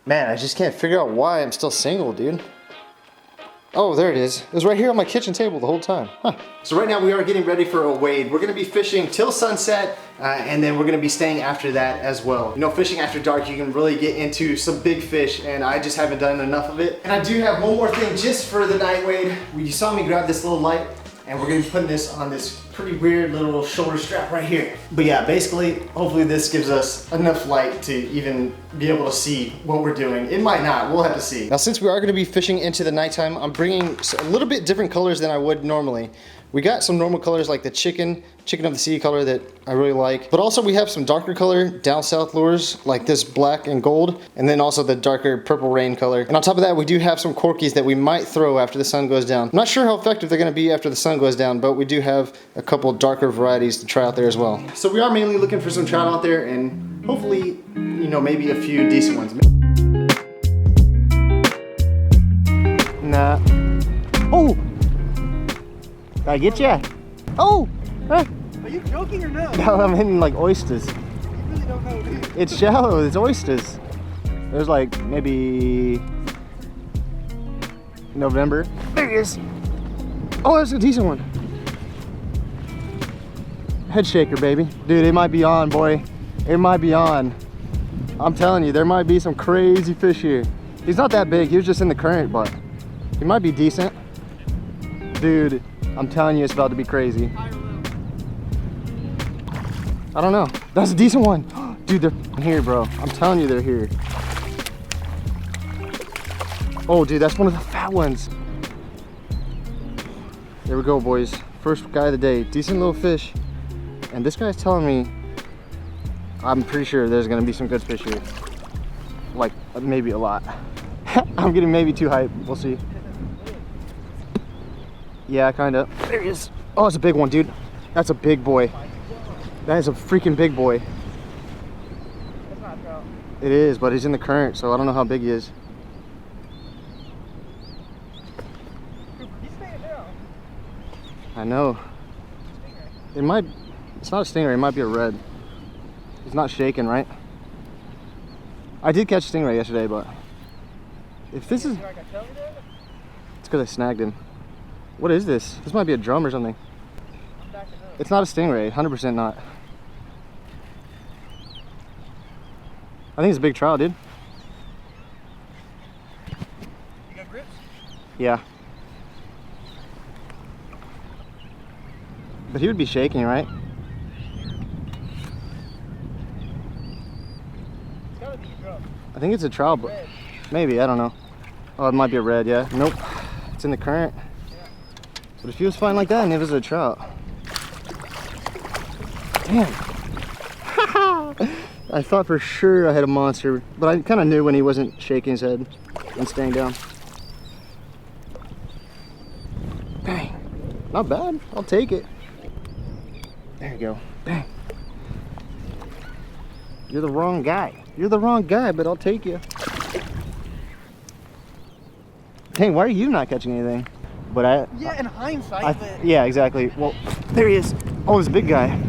Man, I just can't figure out why I'm still single, dude. Oh, there it is. It was right here on my kitchen table the whole time. Huh. So right now we are getting ready for a wade. We're gonna be fishing till sunset, and then we're gonna be staying after that as well. You know, fishing after dark, you can really get into some big fish, and I just haven't done enough of it. And I do have one more thing just for the night wade. You saw me grab this little light, and we're gonna be putting this on this pretty weird little shoulder strap right here. But yeah, basically, hopefully this gives us enough light to even be able to see what we're doing. It might not, we'll have to see. Now since we are gonna be fishing into the nighttime, I'm bringing a little bit different colors than I would normally. We got some normal colors like the chicken of the sea color that I really like. But also we have some darker color down south lures like this black and gold. And then also the darker purple rain color. And on top of that, we do have some corkies that we might throw after the sun goes down. I'm not sure how effective they're gonna be after the sun goes down, but we do have a couple darker varieties to try out there as well. So we are mainly looking for some trout out there and hopefully, you know, maybe a few decent ones. Nah. Oh! Did I get ya? Oh! Huh? Are you joking or no? No, I'm hitting like oysters. You really don't know, dude. It's shallow, it's oysters. There's like maybe November. There he is. Oh, that's a decent one. Head shaker, baby. Dude, it might be on, boy. It might be on. I'm telling you, there might be some crazy fish here. He's not that big, he was just in the current, but he might be decent. Dude, I'm telling you, it's about to be crazy. I don't know. That's a decent one. Dude, they're here, bro. I'm telling you, they're here. Oh, dude, that's one of the fat ones. There we go, boys. First guy of the day. Decent little fish. And this guy's telling me, I'm pretty sure there's gonna be some good fish here. Like, maybe a lot. I'm getting maybe too hyped. We'll see. Yeah, kinda. There he is. Oh, it's a big one, dude. That's a big boy. That is a freaking big boy. That's not a trout. It is, but he's in the current, so I don't know how big he is. He's staying down. I know. It might, it's not a stingray, it might be a red. He's not shaking, right? I did catch a stingray yesterday, but if this is, Like I tell you that? it's because I snagged him. What is this? This might be a drum or something. I'm backing up. It's not a stingray, 100% not. I think it's a big trout, dude. You got grips? Yeah. But he would be shaking, right? It's gotta be a drum. I think it's a trout, but Red. maybe, I don't know. Oh, it might be a red, yeah. Nope. It's in the current. Yeah. But if he was fine like that and it was a trout. Damn. I thought for sure I had a monster, but I kind of knew when he wasn't shaking his head and staying down. Bang. Not bad. I'll take it. There you go. Bang. You're the wrong guy. You're the wrong guy, but I'll take you. Dang, why are you not catching anything? But Yeah, in hindsight, but yeah, exactly. Well, there he is. Oh, this big guy.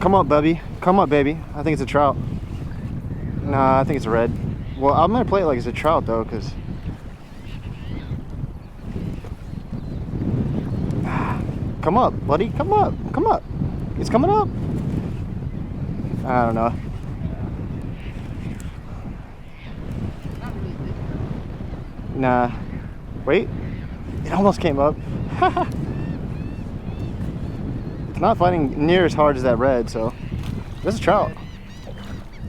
Come up, Bubby. Come up, baby. I think it's a trout. Nah, I think it's a red. Well, I'm gonna play it like it's a trout though, cause come up, buddy. Come up. Come up. It's coming up. I don't know. not really big. Nah. Wait. It almost came up. It's not fighting near as hard as that red, so that's a trout.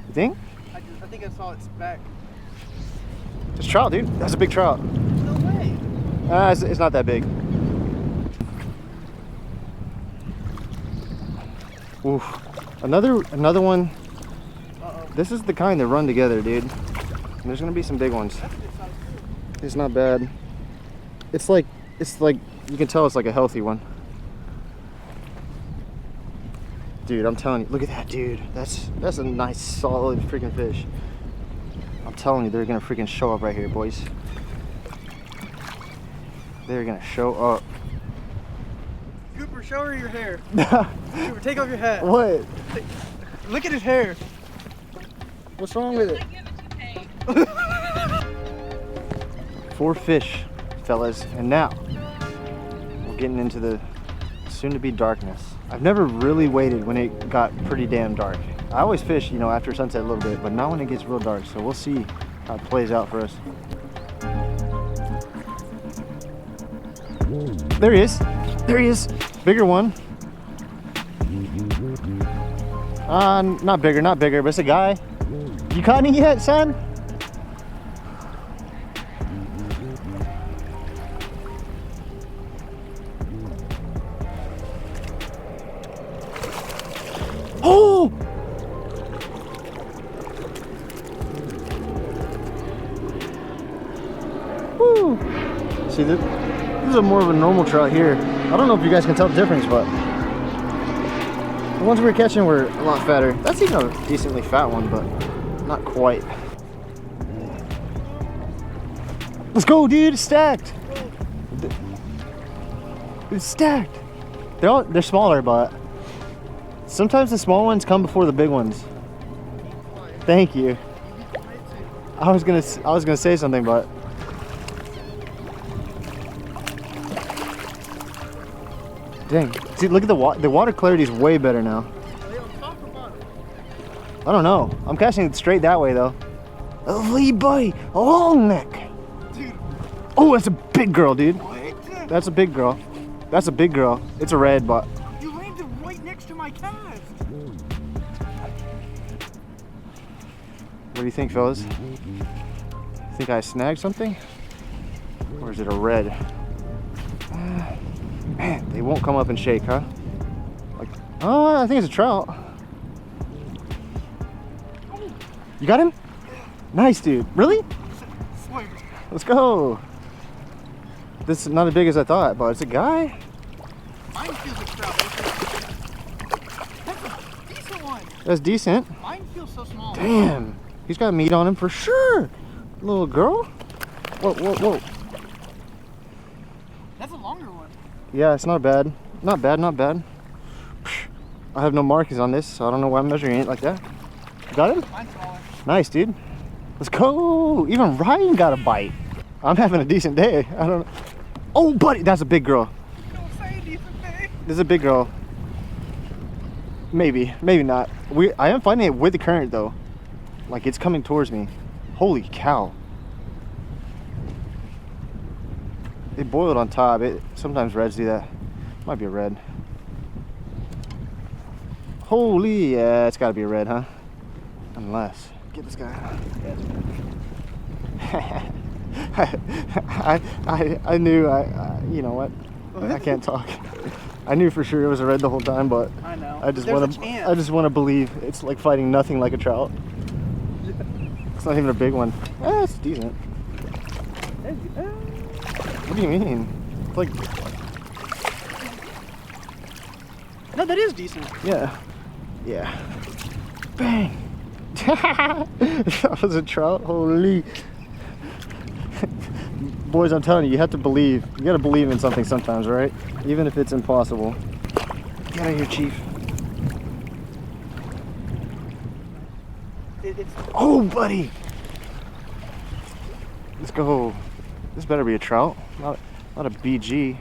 You think? I think I saw its back. It's a trout, dude. That's a big trout. No way. It's not that big. Oof. Another one. Uh-oh. This is the kind that run together, dude. And there's gonna be some big ones. That's a good size too. It's not bad. It's like you can tell it's like a healthy one. Dude, I'm telling you, look at that, dude. That's a nice solid freaking fish. I'm telling you, they're gonna freaking show up right here, boys. They're gonna show up. Cooper, show her your hair. Cooper, take off your hat. What? Look at his hair. What's wrong with it? 4 fish, fellas, and now we're getting into the soon-to-be darkness. I've never really waited when it got pretty damn dark. I always fish, you know, after sunset a little bit, but not when it gets real dark, so we'll see how it plays out for us. There he is. There he is. Bigger one. Not bigger, but it's a guy. You caught any yet, son? Oh! Woo! See, this is a more of a normal trout here. I don't know if you guys can tell the difference, but the ones we were catching were a lot fatter. That's even a decently fat one, but not quite. Let's go, dude! It's stacked. It's stacked. They're smaller, but sometimes the small ones come before the big ones. Thank you. I was gonna say something, but dang. See, look at the water clarity is way better now. Are they on top or bottom? I don't know. I'm casting it straight that way though. Oh, wee boy, a long neck. Dude. Oh, that's a big girl, dude. What? That's a big girl. That's a big girl. It's a red, but You landed right next to my cast. what do you think, fellas? Think I snagged something? Or is it a red? Man, they won't come up and shake, huh? Like, oh, I think it's a trout. You got him? Nice, dude. Really? Swing. Let's go. This is not as big as I thought, but it's a guy. Mine feels like trout. That's a decent one. That's decent. Mine feels so small. Damn. He's got meat on him for sure. Little girl. Whoa, whoa, whoa. That's a longer one. Yeah, it's not bad. Not bad, not bad. I have no markings on this, so I don't know why I'm measuring it like that. Got him? Mine's smaller. Nice, dude. Let's go. Even Ryan got a bite. I'm having a decent day. I don't know. Oh, buddy, that's a big girl. Don't say decent day. This is a big girl. Maybe, maybe not. I am finding it with the current though. Like it's coming towards me. Holy cow. They boiled on top. Sometimes reds do that. Might be a red. Holy, yeah, it's gotta be a red, huh? Unless, get this guy. I knew, you know what? I can't talk. I knew for sure it was a red the whole time, but I know. I just want to believe it's like fighting nothing like a trout. It's not even a big one. It's decent. What do you mean? It's like, No, that is decent. yeah. Yeah. Bang! That was a trout. Holy. Boys, I'm telling you, you have to believe. You gotta believe in something sometimes, right? Even if it's impossible. Get out of here, Chief. Oh, buddy! Let's go. This better be a trout, not a BG.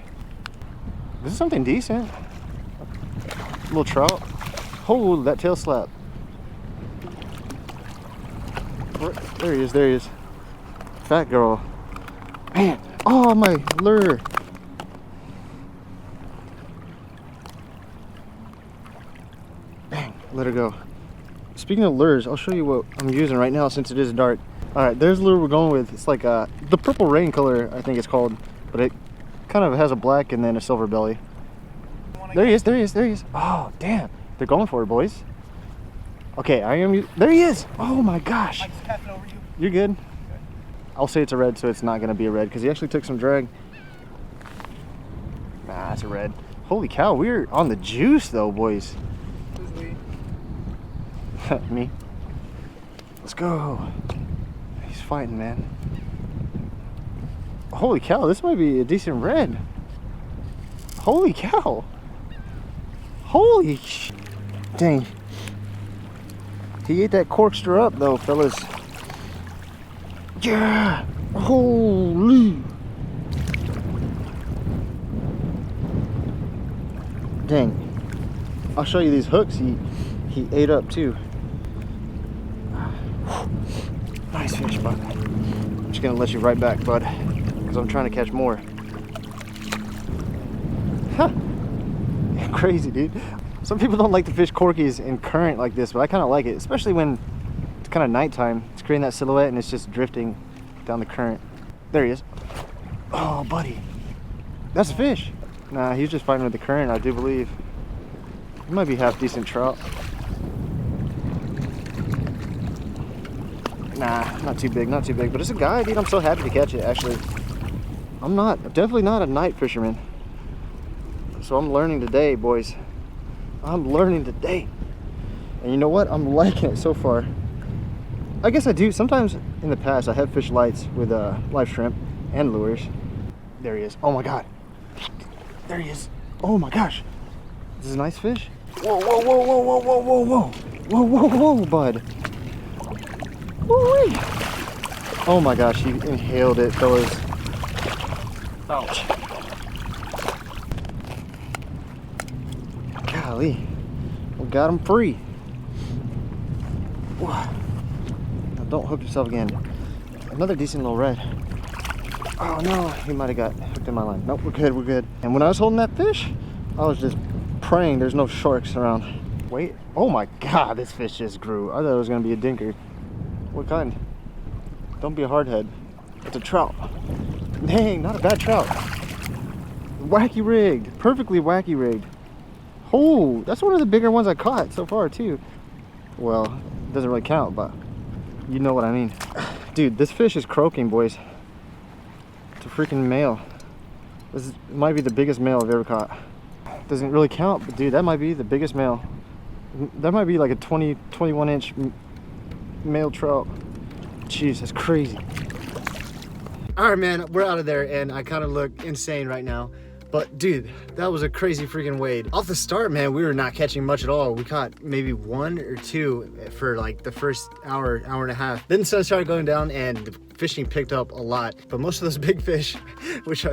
This is something decent. A little trout. Oh, that tail slap. There he is, there he is. Fat girl. Man, oh, my lure. Bang, let her go. Speaking of lures, I'll show you what I'm using right now since it is dark. All right, there's the lure we're going with. It's like the purple rain color, I think it's called, but it kind of has a black and then a silver belly. There he is, there he is, there he is. Oh, damn, they're going for it, boys. Okay, there he is. Oh my gosh. I just passed over you. You're good. I'll say it's a red, so it's not gonna be a red because he actually took some drag. Nah, it's a red. Holy cow, we're on the juice though, boys. Who's we? Me. Let's go. He's fighting, man. Holy cow, this might be a decent red. Holy cow. Holy dang. He ate that corkscrew up though, fellas. Yeah! Holy! Dang. I'll show you these hooks he ate up too. Nice fish, bud. I'm just gonna let you right back, bud, because I'm trying to catch more. Huh. Crazy, dude. Some people don't like to fish corkies in current like this, but I kind of like it, especially when it's kind of nighttime. It's creating that silhouette and it's just drifting down the current. There he is. Oh, buddy. That's a fish. Nah, he's just fighting with the current, I do believe. He might be half decent trout. Nah, not too big, not too big. But it's a guy, dude. I'm so happy to catch it, actually. I'm definitely not a night fisherman. So I'm learning today, boys. I'm learning today. And you know what? I'm liking it so far. I guess I do. Sometimes in the past, I have fished lights with live shrimp and lures. There he is. Oh my God. There he is. Oh my gosh. This is a nice fish. Whoa, whoa, whoa, whoa, whoa, whoa, whoa, whoa. Whoa, whoa, whoa, bud. Woo-wee. Oh my gosh, he inhaled it, fellas. Ouch. Golly. We got him free. Now don't hook yourself again. Another decent little red. Oh no, he might have got hooked in my line. Nope, we're good, we're good. And when I was holding that fish, I was just praying there's no sharks around. Wait, oh my God, this fish just grew. I thought it was gonna be a dinker. What kind? Don't be a hardhead. It's a trout. Dang, not a bad trout. Wacky rigged, perfectly wacky rigged. Oh, that's one of the bigger ones I caught so far too. Well, it doesn't really count, but you know what I mean. Dude, this fish is croaking, boys. It's a freaking male. This might be the biggest male I've ever caught. Doesn't really count, but dude, that might be the biggest male. That might be like a 21 inch male trout. Jeez, that's crazy. All right, man, we're out of there and I kind of look insane right now. But dude, that was a crazy freaking wade. Off the start, man, we were not catching much at all. We caught maybe 1 or 2 for like the first hour and a half. Then the sun started going down and the fishing picked up a lot. But most of those big fish, which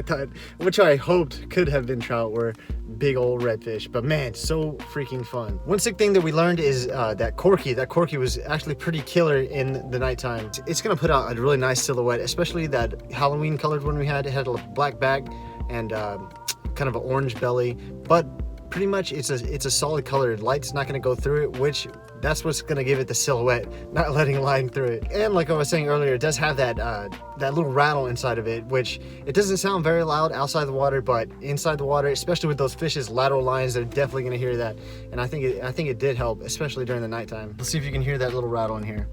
I hoped could have been trout, were big old redfish. But man, so freaking fun. One sick thing that we learned is that corky was actually pretty killer in the nighttime. It's gonna put out a really nice silhouette, especially that Halloween colored one we had. It had a black back and kind of an orange belly, but pretty much it's a solid color. Light's not going to go through it, which that's what's going to give it the silhouette, not letting light through it. And like I was saying earlier, it does have that little rattle inside of it, which it doesn't sound very loud outside the water, but inside the water, especially with those fish's lateral lines, they're definitely going to hear that. And I think it did help, especially during the nighttime. Let's see if you can hear that little rattle in here.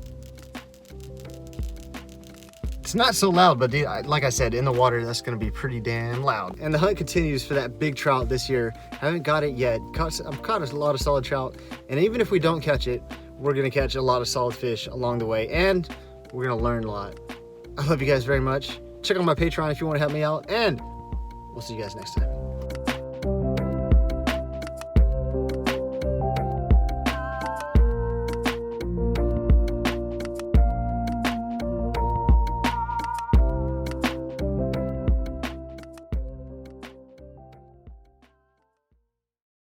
It's not so loud, but dude, like I said, in the water, that's gonna be pretty damn loud. And the hunt continues for that big trout this year. I haven't got it yet. I've caught a lot of solid trout, and even if we don't catch it, we're gonna catch a lot of solid fish along the way, and we're gonna learn a lot. I love you guys very much. Check out my Patreon if you wanna help me out, and we'll see you guys next time.